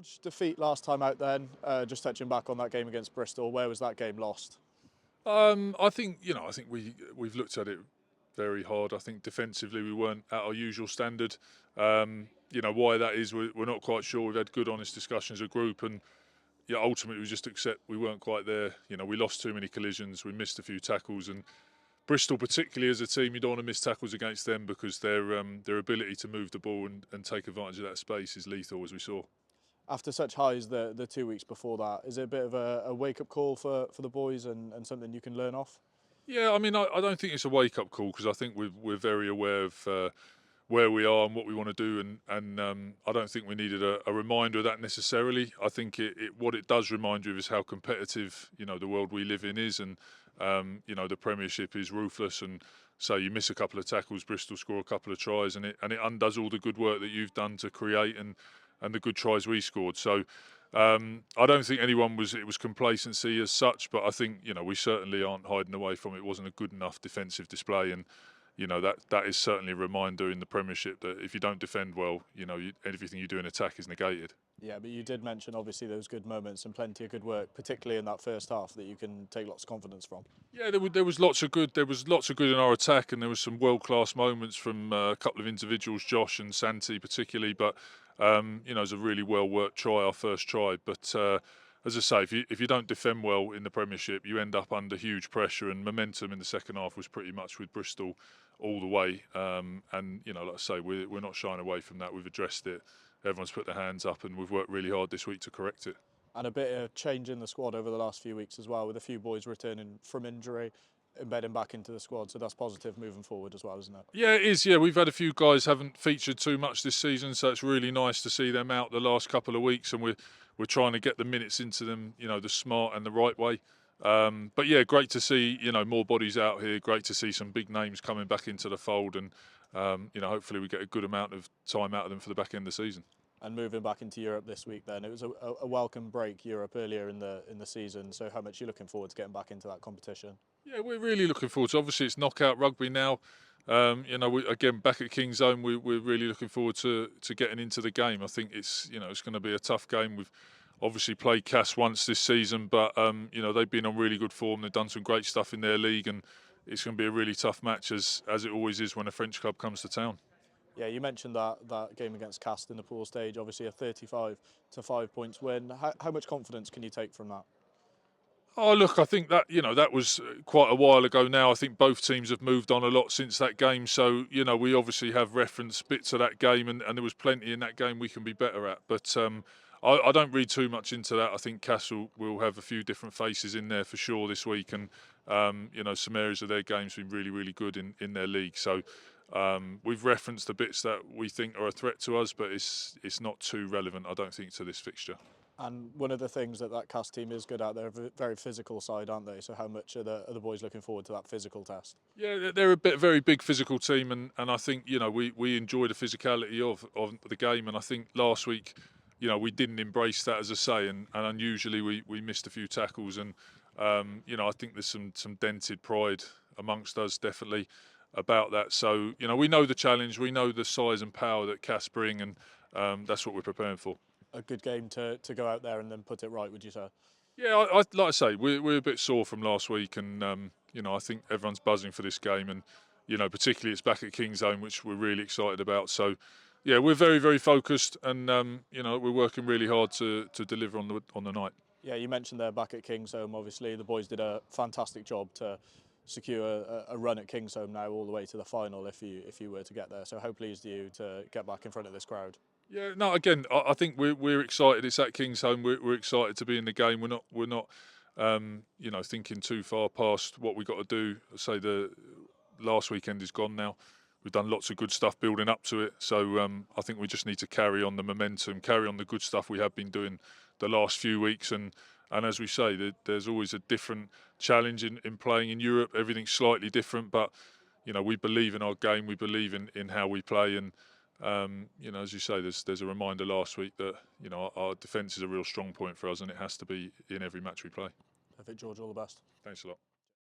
George, defeat last time out then, just touching back on that game against Bristol, where was that game lost? I think we've looked at it very hard. I think defensively we weren't at our usual standard. Why that is, we're not quite sure. We've had good, honest discussions as a group, and ultimately we just accept we weren't quite there. We lost too many collisions, we missed a few tackles, and Bristol, particularly as a team, you don't want to miss tackles against them because their ability to move the ball and take advantage of that space is lethal, as we saw. After such highs the 2 weeks before that, is it a bit of a wake-up call for the boys and something you can learn off? Yeah, I mean, I don't think it's a wake-up call because I think we're very aware of where we are and what we want to do, and I don't think we needed a reminder of that necessarily. I think what it does remind you of is how competitive the world we live in is, and the Premiership is ruthless, and so you miss a couple of tackles, Bristol score a couple of tries, and it undoes all the good work that you've done to create and the good tries we scored. So I don't think it was complacency as such, but I think we certainly aren't hiding away from it. It wasn't a good enough defensive display, and that is certainly a reminder in the Premiership that if you don't defend well, everything you do in attack is negated. Yeah, but you did mention obviously those good moments and plenty of good work, particularly in that first half, that you can take lots of confidence from. Yeah, there was lots of good. There was lots of good in our attack, and there was some world class moments from a couple of individuals, Josh and Santi particularly. But it was a really well worked try, our first try. But as I say, if you don't defend well in the Premiership, you end up under huge pressure, and momentum in the second half was pretty much with Bristol all the way. And like I say, we're not shying away from that. We've addressed it. Everyone's put their hands up, and we've worked really hard this week to correct it. And a bit of change in the squad over the last few weeks as well, with a few boys returning from injury, embedding back into the squad. So that's positive moving forward as well, isn't it? Yeah, it is. Yeah, we've had a few guys haven't featured too much this season, so it's really nice to see them out the last couple of weeks, and we're trying to get the minutes into them, the smart and the right way. But yeah, great to see more bodies out here. Great to see some big names coming back into the fold, and hopefully we get a good amount of time out of them for the back end of the season. And moving back into Europe this week, then it was a welcome break, Europe, earlier in the season. So how much are you looking forward to getting back into that competition? Yeah, we're really looking forward to. Obviously, it's knockout rugby now. Again back at King's Own, we're really looking forward to getting into the game. I think it's going to be a tough game. We've obviously played Castres once this season, but they've been on really good form. They've done some great stuff in their league, and it's going to be a really tough match as it always is when a French club comes to town. Yeah, you mentioned that game against Castres in the pool stage, obviously a 35-5 points win. How much confidence can you take from that? Oh look, I think that was quite a while ago now. I think both teams have moved on a lot since that game. So we obviously have referenced bits of that game, and there was plenty in that game we can be better at. But I don't read too much into that. I think Castle will have a few different faces in there for sure this week, and some areas of their games have been really, really good in their league. So we've referenced the bits that we think are a threat to us, but it's not too relevant, I don't think, to this fixture. And one of the things that Castres team is good at, they're a very physical side, aren't they? So how much are the boys looking forward to that physical test? Yeah, they're very big physical team, and I think we enjoy the physicality of the game, and I think last week we didn't embrace that, as I say, and unusually we missed a few tackles, and I think there's some dented pride amongst us definitely about that. So we know the challenge, we know the size and power that Castres bring, and that's what we're preparing for. A good game to go out there and then put it right, would you say? Yeah, like I say, we're a bit sore from last week, and I think everyone's buzzing for this game, and particularly it's back at King's Own, which we're really excited about. So, yeah, we're very focused, and we're working really hard to deliver on the night. Yeah, you mentioned they're back at Kingsholm. Obviously, the boys did a fantastic job to secure a run at Kingsholm now all the way to the final if you were to get there. So how pleased are you to get back in front of this crowd? Yeah, no. Again, I think we're excited. It's at King's Home. We're excited to be in the game. We're not thinking too far past what we got to do. Say the last weekend is gone now. We've done lots of good stuff building up to it. So I think we just need to carry on the momentum, carry on the good stuff we have been doing the last few weeks. And as we say, there's always a different challenge in playing in Europe. Everything's slightly different, but we believe in our game. We believe in how we play, and as you say, there's a reminder last week that our defence is a real strong point for us, and it has to be in every match we play. Perfect, George. All the best. Thanks a lot.